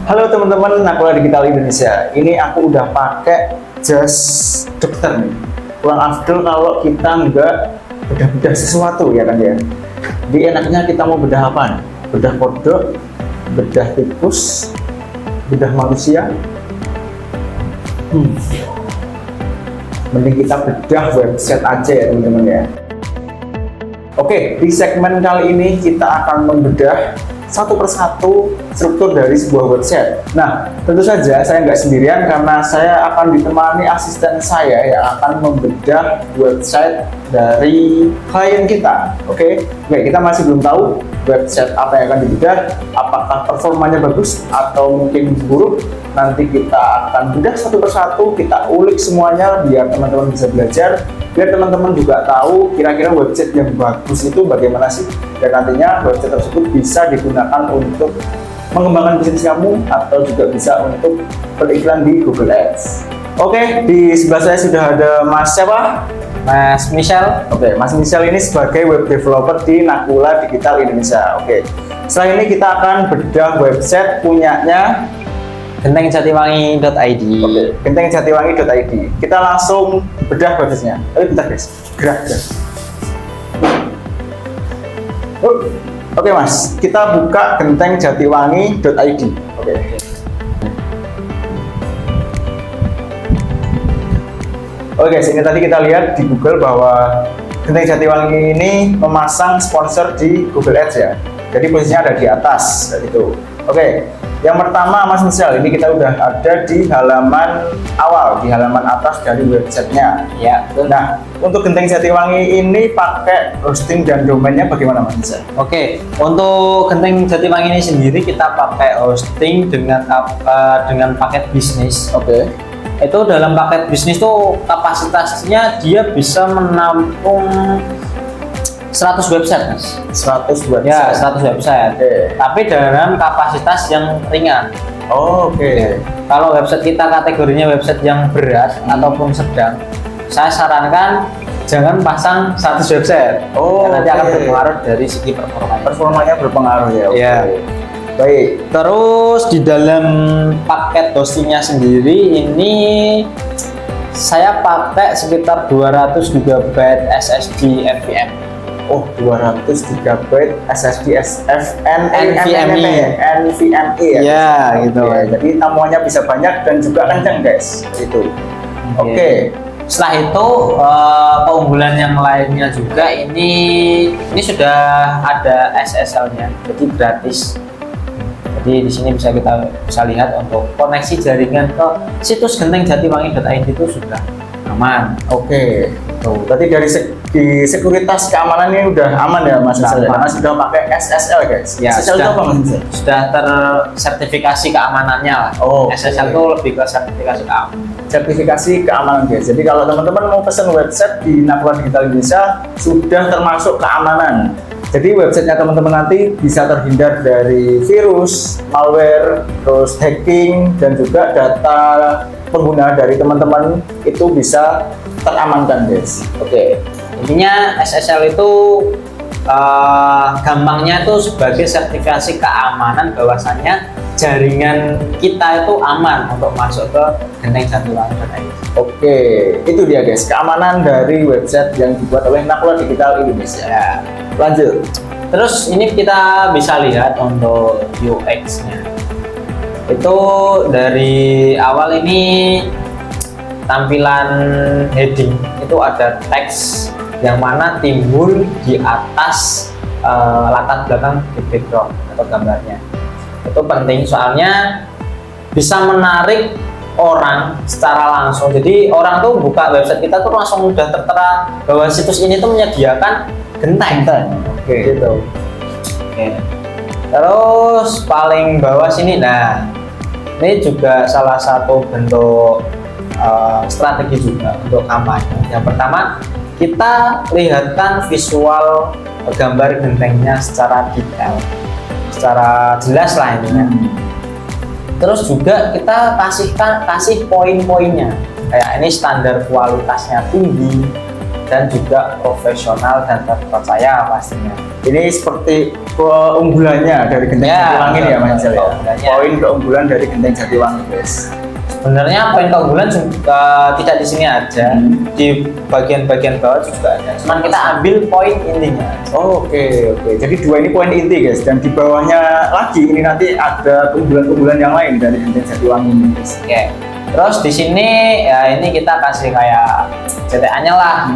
Halo teman-teman Nakola Digital Indonesia. Ini aku udah pakai jas dokter nih. Kurang afdol kalau kita nggak bedah-bedah sesuatu ya kan ya. Jadi enaknya kita mau bedah apa nih? Bedah kodok, bedah tikus, bedah manusia. Mending kita bedah website aja ya teman-teman ya. Oke, di segmen kali ini kita akan membedah satu persatu struktur dari sebuah website. Nah, tentu saja saya nggak sendirian karena saya akan ditemani asisten saya yang akan membedah website dari klien kita. Oke, kita masih belum tahu website apa yang akan dibedah, apakah performanya bagus atau mungkin buruk. Nanti kita akan bedah satu persatu, kita ulik semuanya biar teman-teman bisa belajar, biar teman-teman juga tahu kira-kira website yang bagus itu bagaimana sih, dan nantinya website tersebut bisa digunakan untuk mengembangkan bisnis kamu atau juga bisa untuk beriklan di Google Ads. Oke, di sebelah saya sudah ada Mas siapa? Mas Michel. Oke, Mas Michel ini sebagai web developer di Nakola Digital Indonesia. Oke, setelah ini kita akan bedah website punyanya gentengjatiwangi.id. Oke, gentengjatiwangi.id. Kita langsung bedah websitenya. Tapi bentar guys, gerak. Oke Mas, kita buka gentengjatiwangi.id. Oke. Oke guys, ini tadi kita lihat di Google bahwa Genteng Jatiwangi ini memasang sponsor di Google Ads ya. Jadi posisinya ada di atas, kayak gitu. Oke, yang pertama Mas Michel, ini kita udah ada di halaman awal, di halaman atas dari websitenya. Ya. Nah, untuk Genteng Jatiwangi ini pakai hosting dan domainnya bagaimana Mas Michel? Oke, untuk Genteng Jatiwangi ini sendiri kita pakai hosting dengan paket bisnis. Oke. Itu dalam paket bisnis tuh kapasitasnya dia bisa menampung 100 website, Mas. 100 website. Ya, 100 website. Oke. Tapi dengan kapasitas yang ringan. Oke. Kalau website kita kategorinya website yang berat ataupun sedang, saya sarankan jangan pasang 100 website. Karena nanti akan berpengaruh dari segi performanya. Performanya berpengaruh ya. Oke. Ya. Baik. Terus di dalam paket hostingnya sendiri ini saya pakai sekitar 200 GB SSD NVMe. Oh, 200 GB SSD NVMe ya. Ya, gitu. Jadi tamuannya bisa banyak dan juga kencang, guys. Itu. Oke. Setelah itu keunggulan yang lainnya juga ini sudah ada SSL-nya, jadi gratis. Jadi di sini kita bisa lihat untuk koneksi jaringan ke situs gentengjatiwangi.id itu sudah aman. Oke. Tuh, tadi dari segi sekuritas keamanan ini udah aman ya Mas Michel, karena sudah pakai SSL guys. Ya, SSL itu apa Mas Michel? Sudah tersertifikasi keamanannya lah. Oh, SSL itu lebih ke sertifikasi keamanan. Sertifikasi keamanan guys. Jadi kalau teman-teman mau pesan website di Nakola Digital Indonesia sudah termasuk keamanan. Jadi websitenya teman-teman nanti bisa terhindar dari virus, malware, terus hacking, dan juga data pengguna dari teman-teman itu bisa teramankan guys. Oke. Intinya SSL itu gampangnya itu sebagai sertifikasi keamanan bahwasannya jaringan kita itu aman untuk masuk ke gentengjatiwangi.id. Oke, itu dia guys, keamanan dari website yang dibuat oleh Nakola Digital Indonesia. Ya. Lanjut. Terus ini kita bisa lihat untuk UX-nya. Itu dari awal ini tampilan heading itu ada teks yang mana timbul di atas latar belakang di background atau gambarnya. Itu penting soalnya bisa menarik orang secara langsung. Jadi orang tuh buka website kita tuh langsung udah tertera bahwa situs ini tuh menyediakan genteng. Oke. Gitu. Oke. Terus paling bawah sini, nah ini juga salah satu bentuk strategi juga untuk kampanye. Yang pertama, kita lihatkan visual gambar gentengnya secara detail, secara jelas lah ininya. Terus juga kita kasih poin-poinnya, kayak ini standar kualitasnya tinggi dan juga profesional dan terpercaya pastinya. Ini seperti keunggulannya dari Genteng Ya, Jatiwangi nih ya Mas Rizal ya. keunggulannya. Poin keunggulan dari Genteng Jatiwangi guys. Sebenarnya poin keunggulan juga tidak di sini aja, di bagian-bagian bawah juga ada. Cuman kita ambil poin intinya. Oke. Jadi dua ini poin inti guys, dan di bawahnya lagi ini nanti ada keunggulan-keunggulan yang lain dari Genteng Jatiwangi ini guys. Oke. Terus di sini ya ini kita kasih kayak CTA-nya lah.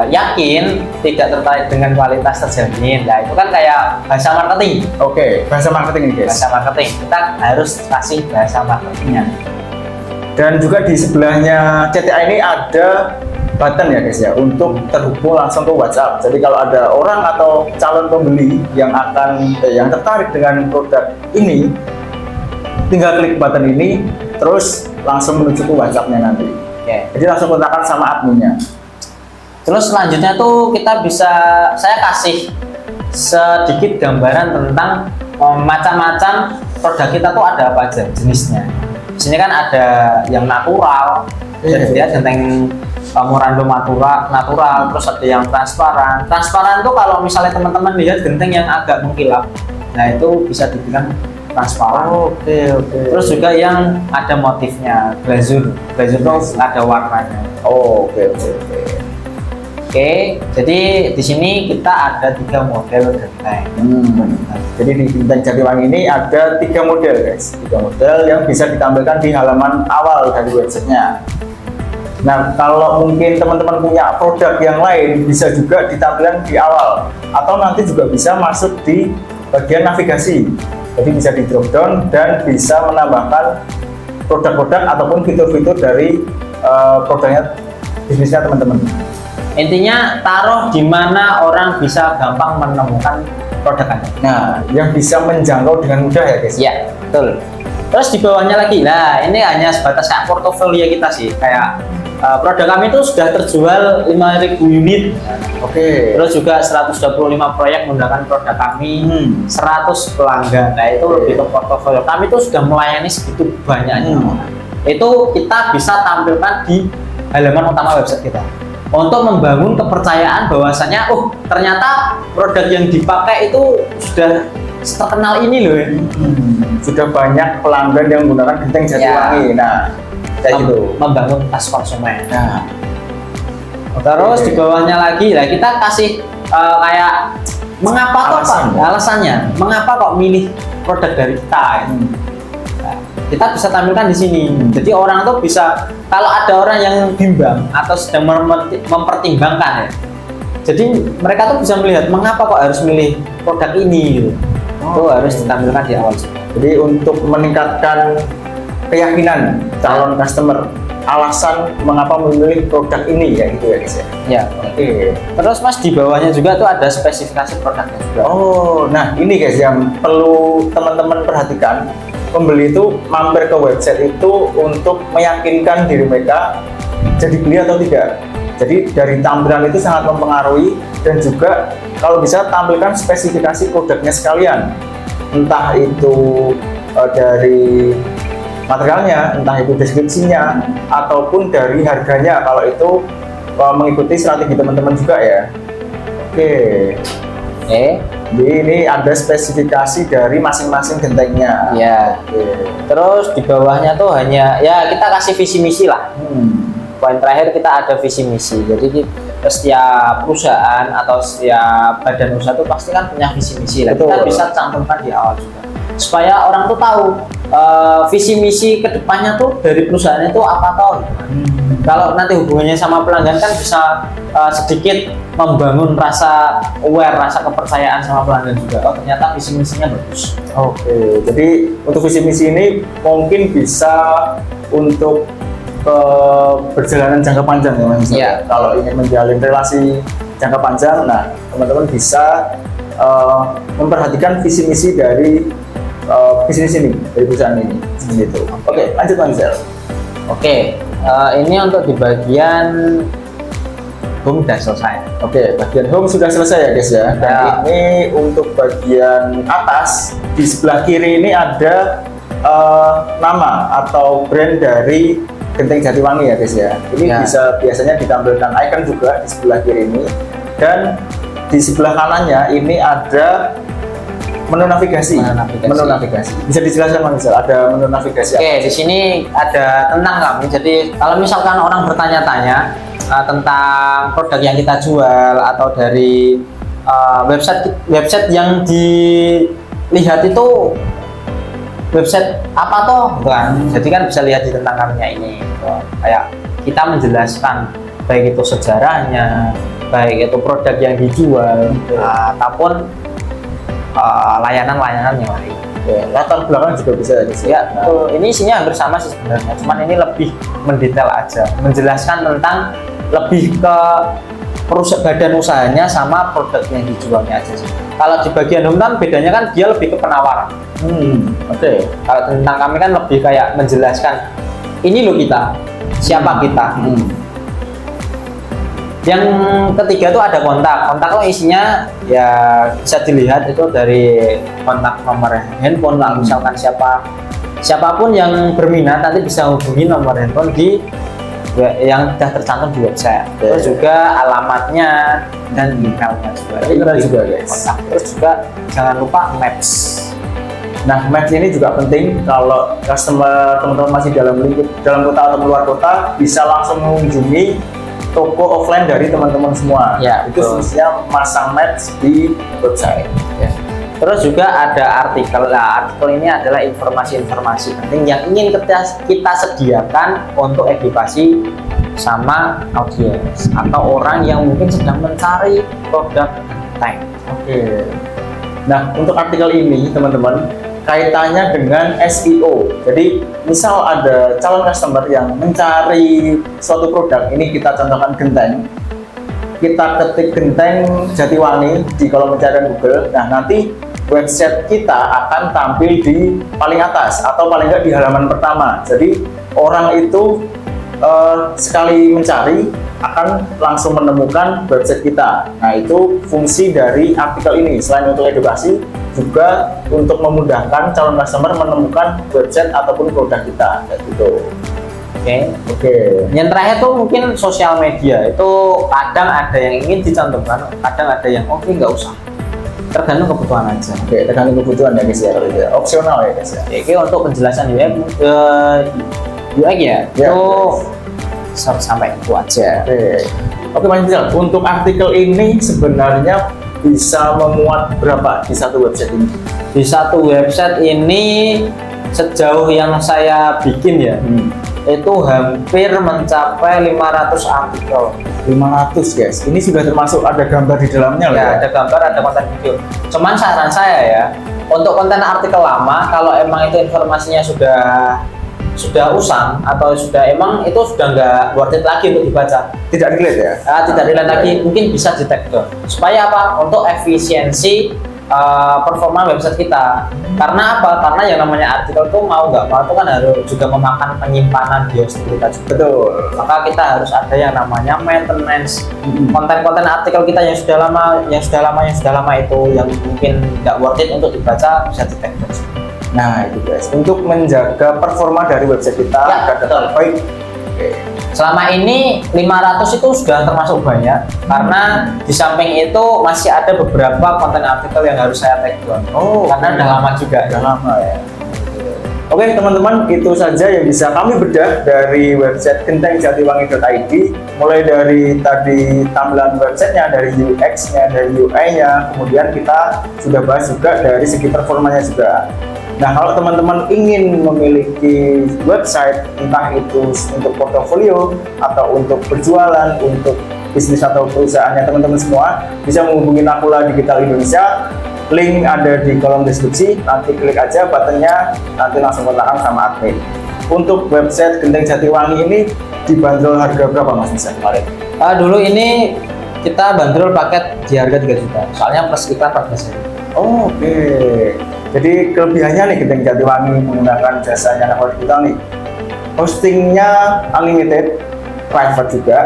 Yakin tidak tertarik dengan kualitas terjamin. Nah itu kan kayak bahasa marketing. Oke, bahasa marketing ini guys. Bahasa marketing kita harus kasih bahasa marketingnya. Dan juga di sebelahnya CTA ini ada button ya guys ya, untuk terhubung langsung ke WhatsApp. Jadi kalau ada orang atau calon pembeli yang yang tertarik dengan produk ini, tinggal klik button ini terus langsung menuju ke WhatsApp-nya nanti. Oke. Jadi langsung kontakkan sama adminnya. Terus selanjutnya tuh kita bisa, saya kasih sedikit gambaran tentang macam-macam produk kita tuh ada apa aja jenisnya. Di sini kan ada yang natural, jadi dia genteng memorandum natural, terus ada yang transparan. Transparan tuh kalau misalnya teman-teman lihat genteng yang agak mengkilap, nah itu bisa dibilang transparan. Oke. Terus juga yang ada motifnya, glazur tuh ada warnanya. Oke. Oke, jadi di sini kita ada 3 model genteng. Jadi di Genteng Jatiwangi ini ada 3 model guys, 3 model yang bisa ditampilkan di halaman awal dari websitenya. Nah, kalau mungkin teman-teman punya produk yang lain, bisa juga ditampilkan di awal, atau nanti juga bisa masuk di bagian navigasi. Jadi bisa di drop down dan bisa menambahkan produk-produk ataupun fitur-fitur dari produknya, bisnisnya teman-teman. Intinya taruh di mana orang bisa gampang menemukan produk Anda. Nah, yang bisa menjangkau dengan mudah ya guys. Ya, betul. Terus di bawahnya lagi, nah ini hanya sebatas kayak portofolio kita sih, kayak produk kami itu sudah terjual 5.000 unit. Oke. Terus juga 125 proyek menggunakan produk kami, 100 pelanggan. Nah itu lebih ke portofolio. Kami itu sudah melayani segitu banyaknya. Itu kita bisa tampilkan di halaman utama website kita untuk membangun kepercayaan bahwasanya ternyata produk yang dipakai itu sudah terkenal ini loh. Sudah banyak pelanggan yang menggunakan Genteng Jatiwangi. Nah, kayak gitu. Membangun trust konsumen. Nah, terus di bawahnya lagi, lah kita kasih kayak mengapa kok alasannya, mengapa kok milih produk dari kita. Nah, kita bisa tampilkan di sini. Jadi orang tuh bisa, kalau ada orang yang bimbang atau sedang mempertimbangkan ya, jadi mereka tuh bisa melihat mengapa kok harus milih produk ini gitu. Itu harus ditampilkan di awal juga. Jadi untuk meningkatkan keyakinan calon customer, alasan mengapa memilih produk ini ya gitu ya guys ya. Ya. Oke. Terus Mas di bawahnya juga tuh ada spesifikasi produknya juga. Oh, nah ini guys yang perlu teman-teman perhatikan. Pembeli itu mampir ke website itu untuk meyakinkan diri mereka jadi beli atau tidak. Jadi dari tampilan itu sangat mempengaruhi, dan juga kalau bisa tampilkan spesifikasi produknya sekalian. Entah itu dari materialnya, entah itu deskripsinya, ataupun dari harganya kalau itu mengikuti strategi teman-teman juga ya. Oke. Jadi ini ada spesifikasi dari masing-masing gentengnya. Ya. Terus di bawahnya tuh hanya ya kita kasih visi misi lah. Poin terakhir kita ada visi misi. Jadi setiap perusahaan atau setiap badan usaha itu pasti kan punya visi misi lah. Kita bisa cantumkan di awal juga supaya orang tuh tahu visi misi kedepannya tuh dari perusahaan itu apa toh. Kalau nanti hubungannya sama pelanggan kan bisa sedikit membangun rasa aware, rasa kepercayaan sama pelanggan juga. Oh ternyata visi misinya bagus. Oke, jadi untuk visi misi ini mungkin bisa untuk perjalanan jangka panjang ya Mas. Iya. Kalau ingin menjalin relasi jangka panjang, nah teman-teman bisa memperhatikan visi misi dari bisnis ini, dari perusahaan ini, gitu. Oke, lanjut Mas Rizal. Oke, ini untuk di bagian home sudah selesai. Oke, bagian home sudah selesai ya guys ya. Dan ini untuk bagian atas di sebelah kiri ini ada nama atau brand dari Genteng Jatiwangi ya guys ya. Ini Ya. bisa biasanya ditampilkan icon juga di sebelah kiri ini, dan di sebelah kanannya ini ada menu navigasi. Menu navigasi. Bisa dijelaskan Bang Rizal, ada menu navigasi Oke, di sini ada tentang kami. Jadi kalau misalkan orang bertanya-tanya tentang produk yang kita jual atau dari website yang dilihat itu website apa toh, kan? Jadi kan bisa lihat di tentang kaminya ini. Gitu. Kayak kita menjelaskan baik itu sejarahnya, baik itu produk yang dijual, ataupun layanan-layanan yang lain. Ya, latar belakang juga bisa ya, guys ya. Ya, betul. Ini isinya hampir sama sih sebenarnya, cuman ini lebih mendetail aja, menjelaskan tentang lebih ke badan usahanya sama produk yang dijualnya aja sih. Kalau di bagian hometown bedanya kan dia lebih ke penawaran. Oke. Kalau tentang kami kan lebih kayak menjelaskan ini loh kita, siapa kita. Yang ketiga itu ada kontak. Kontak itu isinya ya bisa dilihat itu dari kontak nomor handphone lah. Misalkan siapapun yang berminat nanti bisa hubungi nomor handphone yang sudah tercantum di website. Terus juga alamatnya dan emailnya juga. Email juga guys. Kontak. Terus juga jangan lupa maps. Nah, maps ini juga penting kalau customer teman-teman masih dalam kota atau luar kota, bisa langsung mengunjungi toko offline dari teman-teman semua. Ya, itu betul. fungsinya masang maps di website. Ya. Terus juga ada artikel. Nah, artikel ini adalah informasi-informasi penting yang ingin kita sediakan untuk edukasi sama audiens atau orang yang mungkin sedang mencari produk tank. Oke. Nah, untuk artikel ini teman-teman kaitannya dengan SEO. Jadi, misal ada calon customer yang mencari suatu produk, ini kita contohkan genteng. Kita ketik genteng Jatiwangi di kolom pencarian Google. Nah, nanti website kita akan tampil di paling atas atau paling nggak di halaman pertama. Jadi, orang itu sekali mencari akan langsung menemukan website kita. Nah, itu fungsi dari artikel ini. Selain untuk edukasi, juga untuk memudahkan calon customer menemukan website ataupun produk kita, kayak gitu. Oke. Yang terakhir tuh mungkin sosial media itu kadang ada yang ingin dicantumkan, kadang ada yang oke nggak usah. Tergantung kebutuhan aja. Oke, tergantung kebutuhan ya guys ya, kalau ya. Opsional ya guys ya. Oke, untuk penjelasan UX ya, itu sampai itu aja. Oke Mas Rizal, untuk artikel ini sebenarnya bisa memuat berapa di satu website ini? Di satu website ini sejauh yang saya bikin ya, itu hampir mencapai 500 artikel. 500 guys, ini sudah termasuk ada gambar di dalamnya loh Ya, ya? ada gambar, ada konten video. Cuman saran saya ya, untuk konten artikel lama, kalau emang itu informasinya sudah usang atau emang itu sudah nggak worth it lagi untuk dibaca, Tidak relate ya? tidak relate lagi, mungkin bisa di take down. Supaya apa? Untuk efisiensi performa website kita. Karena apa? Karena yang namanya artikel itu mau nggak mau itu kan harus juga memakan penyimpanan di hosting kita juga. Betul. Maka kita harus ada yang namanya maintenance. Konten-konten artikel kita yang sudah lama itu yang mungkin nggak worth it untuk dibaca, bisa di take down. Nah itu guys, untuk menjaga performa dari website kita Ya, agar tetap betul. baik. Selama ini 500 itu sudah termasuk banyak, karena di samping itu masih ada beberapa konten artikel yang harus saya take down. Karena udah lama juga. Udah lama ya. Oke teman-teman, itu saja yang bisa kami bedah dari website gentengjatiwangi.id. Mulai dari tadi tampilan websitenya, dari UX-nya, dari UI-nya, kemudian kita sudah bahas juga dari segi performanya juga. Nah, kalau teman-teman ingin memiliki website, entah itu untuk portofolio atau untuk berjualan, untuk bisnis atau perusahaannya teman-teman semua, bisa menghubungi Nakula Digital Indonesia. Link ada di kolom deskripsi, nanti klik aja buttonnya, nanti langsung kontakkan sama admin. Untuk website Genteng Jatiwangi ini dibanderol harga berapa Mas Nisa kemarin? Dulu ini kita bandrol paket di harga 3 juta, soalnya plus iklan 14.000. Oke. Jadi kelebihannya nih Genteng Jatiwangi menggunakan jasanya Nakula Digital nih. Hostingnya unlimited, private juga.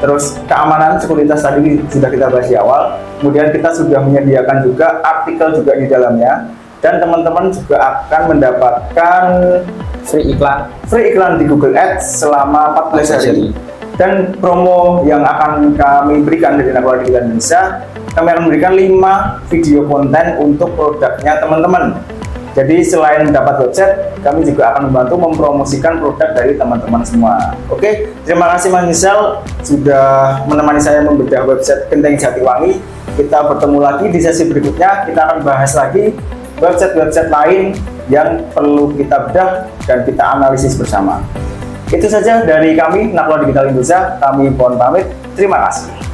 Terus keamanan, sekuritas tadi sudah kita bahas di awal. Kemudian kita sudah menyediakan juga artikel juga di dalamnya. dan teman-teman juga akan mendapatkan free iklan di Google Ads selama 14 hari. Dan promo yang akan kami berikan dari Nakola Digital Indonesia, kami akan memberikan 5 video konten untuk produknya teman-teman. Jadi selain mendapat website, kami juga akan membantu mempromosikan produk dari teman-teman semua. Oke, terima kasih Mas Misal sudah menemani saya membedah website Genteng Jatiwangi. Kita bertemu lagi di sesi berikutnya, kita akan bahas lagi website-website lain yang perlu kita bedah dan kita analisis bersama. Itu saja dari kami, Nakola Digital Indonesia. Kami mohon pamit. Terima kasih.